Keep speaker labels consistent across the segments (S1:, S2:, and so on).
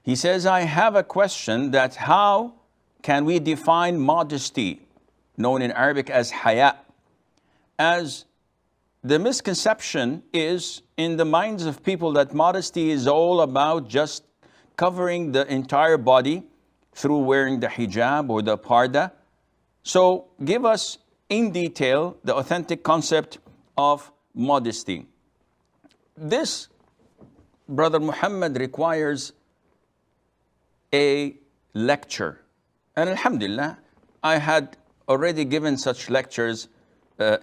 S1: He says, I have a question that how can we define modesty, known in Arabic as haya? As the misconception is in the minds of people that modesty is all about just covering the entire body through wearing the hijab or the parda. So give us in detail the authentic concept of modesty. This, Brother Muhammad, requires a lecture. And alhamdulillah, I had already given such lectures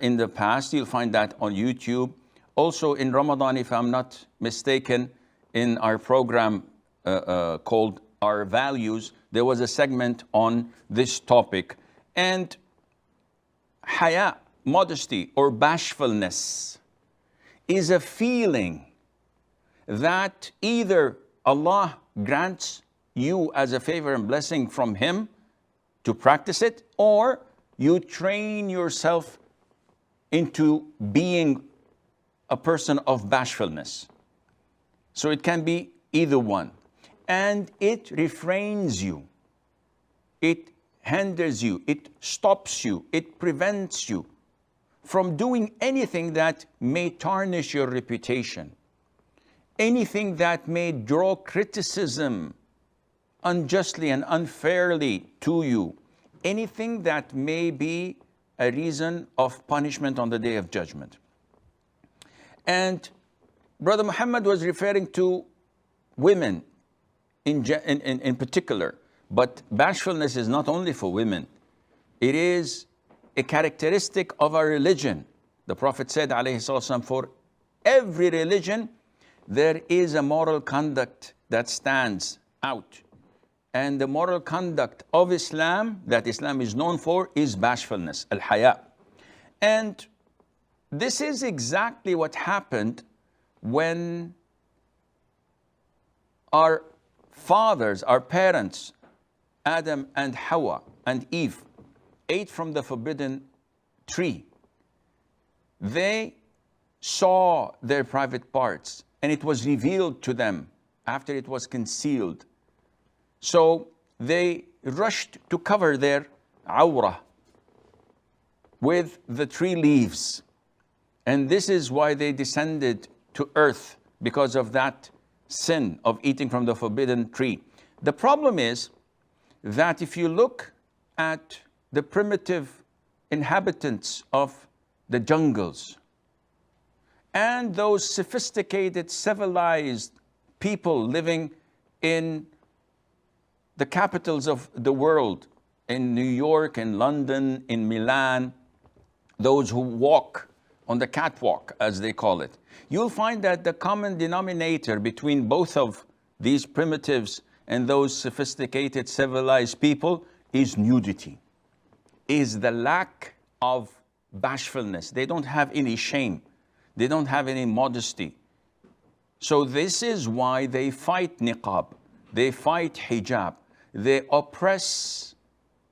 S1: in the past. You'll find that on YouTube. Also in Ramadan, if I'm not mistaken, in our program called Our Values, there was a segment on this topic. And haya, modesty or bashfulness, is a feeling that either Allah grants you as a favor and blessing from Him to practice it, or you train yourself into being a person of bashfulness. So it can be either one. And it refrains you. It hinders you. It stops you. It prevents you from doing anything that may tarnish your reputation. Anything that may draw criticism unjustly and unfairly to you. Anything that may be a reason of punishment on the Day of Judgment. And Brother Muhammad was referring to women in particular. But bashfulness is not only for women. It is a characteristic of our religion. The Prophet said, alayhi salatu, for every religion, there is a moral conduct that stands out. And the moral conduct of Islam, that Islam is known for, is bashfulness, al-haya. And this is exactly what happened when our fathers, our parents, Adam and Hawa and Eve, ate from the forbidden tree. They saw their private parts, and it was revealed to them after it was concealed. So they rushed to cover their awrah with the tree leaves. And this is why they descended to earth, because of that sin of eating from the forbidden tree. The problem is that if you look at the primitive inhabitants of the jungles and those sophisticated, civilized people living in the capitals of the world, in New York, in London, in Milan, those who walk on the catwalk, as they call it, you'll find that the common denominator between both of these primitives and those sophisticated, civilized people is nudity, is the lack of bashfulness. They don't have any shame. They don't have any modesty. So this is why they fight niqab. They fight hijab. They oppress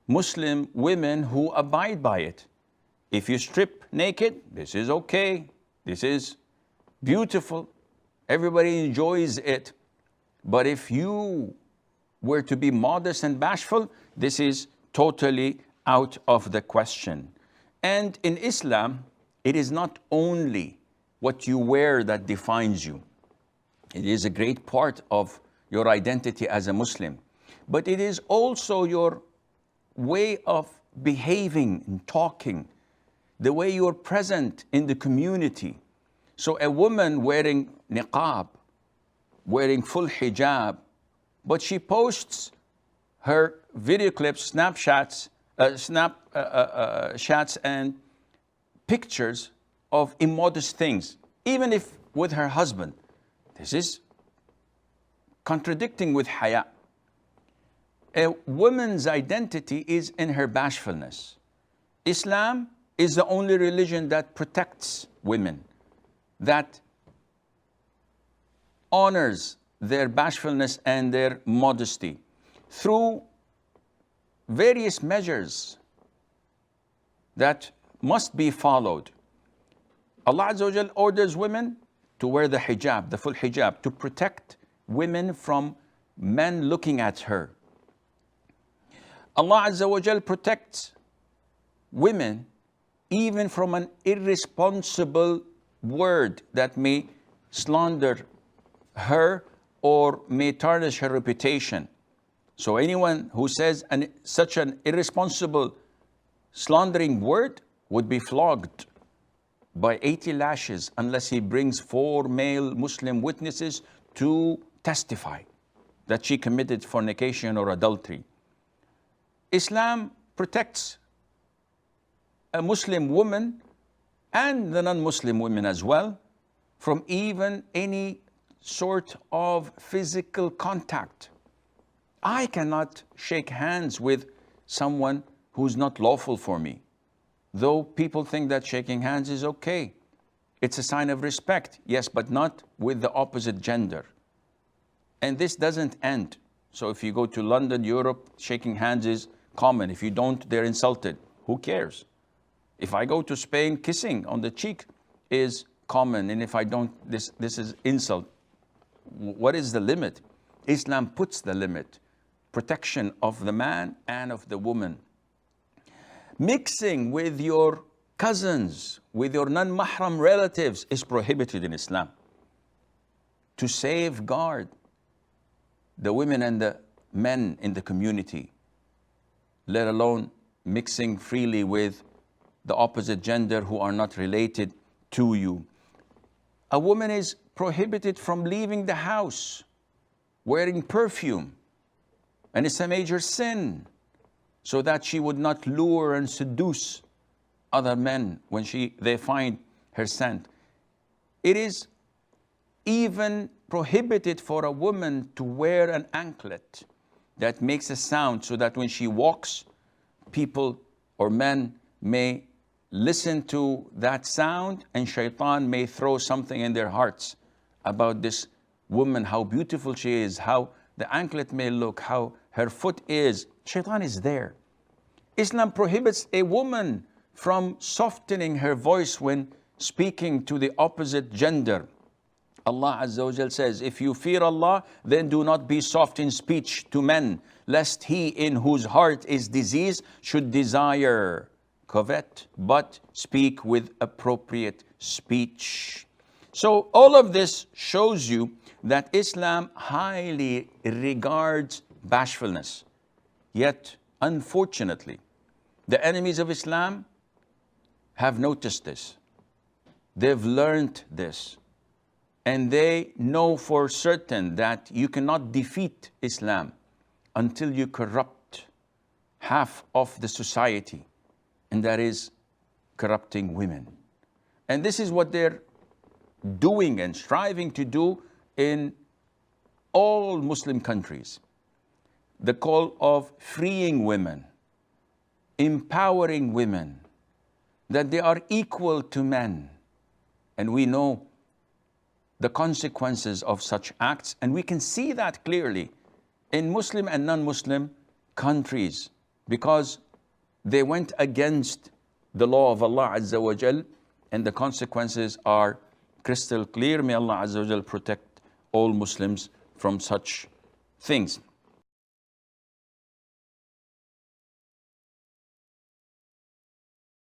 S1: Muslim women who abide by it. If you strip naked, this is okay. This is beautiful. Everybody enjoys it. But if you were to be modest and bashful, this is totally out of the question. And in Islam, it is not only what you wear that defines you. It is a great part of your identity as a Muslim. But it is also your way of behaving and talking, the way you are present in the community. So a woman wearing niqab, wearing full hijab, but she posts her video clips, Snapchats and pictures of immodest things, even if with her husband. This is contradicting with haya. A woman's identity is in her bashfulness. Islam is the only religion that protects women, that honors their bashfulness and their modesty through various measures that must be followed. Allah Azza wa Jal orders women to wear the hijab, the full hijab, to protect women from men looking at her. Allah Azza wa Jal protects women even from an irresponsible word that may slander her or may tarnish her reputation. So anyone who says such an irresponsible, slandering word would be flogged by 80 lashes unless he brings 4 male Muslim witnesses to testify that she committed fornication or adultery. Islam protects a Muslim woman and the non-Muslim women as well from even any sort of physical contact. I cannot shake hands with someone who's not lawful for me, though people think that shaking hands is okay. It's a sign of respect, yes, but not with the opposite gender. And this doesn't end. So if you go to London, Europe, shaking hands is common. If you don't, they're insulted. Who cares? If I go to Spain, kissing on the cheek is common. And if I don't, this is insult. What is the limit? Islam puts the limit. Protection of the man and of the woman. Mixing with your cousins, with your non-mahram relatives is prohibited in Islam. To safeguard the women and the men in the community, let alone mixing freely with the opposite gender who are not related to you. A woman is prohibited from leaving the house wearing perfume, and it's a major sin, so that she would not lure and seduce other men when they find her scent. It is even prohibited for a woman to wear an anklet that makes a sound so that when she walks, people or men may listen to that sound and shaitan may throw something in their hearts about this woman, how beautiful she is, how the anklet may look, how her foot is. Shaitan is there. Islam prohibits a woman from softening her voice when speaking to the opposite gender. Allah Azza wa Jal says, if you fear Allah, then do not be soft in speech to men, lest he in whose heart is disease should desire, covet, but speak with appropriate speech. So all of this shows you that Islam highly regards bashfulness. Yet, unfortunately, the enemies of Islam have noticed this. They've learned this. And they know for certain that you cannot defeat Islam until you corrupt half of the society, and that is corrupting women. And this is what they're doing and striving to do in all Muslim countries. The call of freeing women, empowering women, that they are equal to men. And we know the consequences of such acts, and we can see that clearly in Muslim and non-Muslim countries, because they went against the law of Allah Azza wa Jal, and the consequences are crystal clear. May Allah Azza wa Jal protect all Muslims from such things.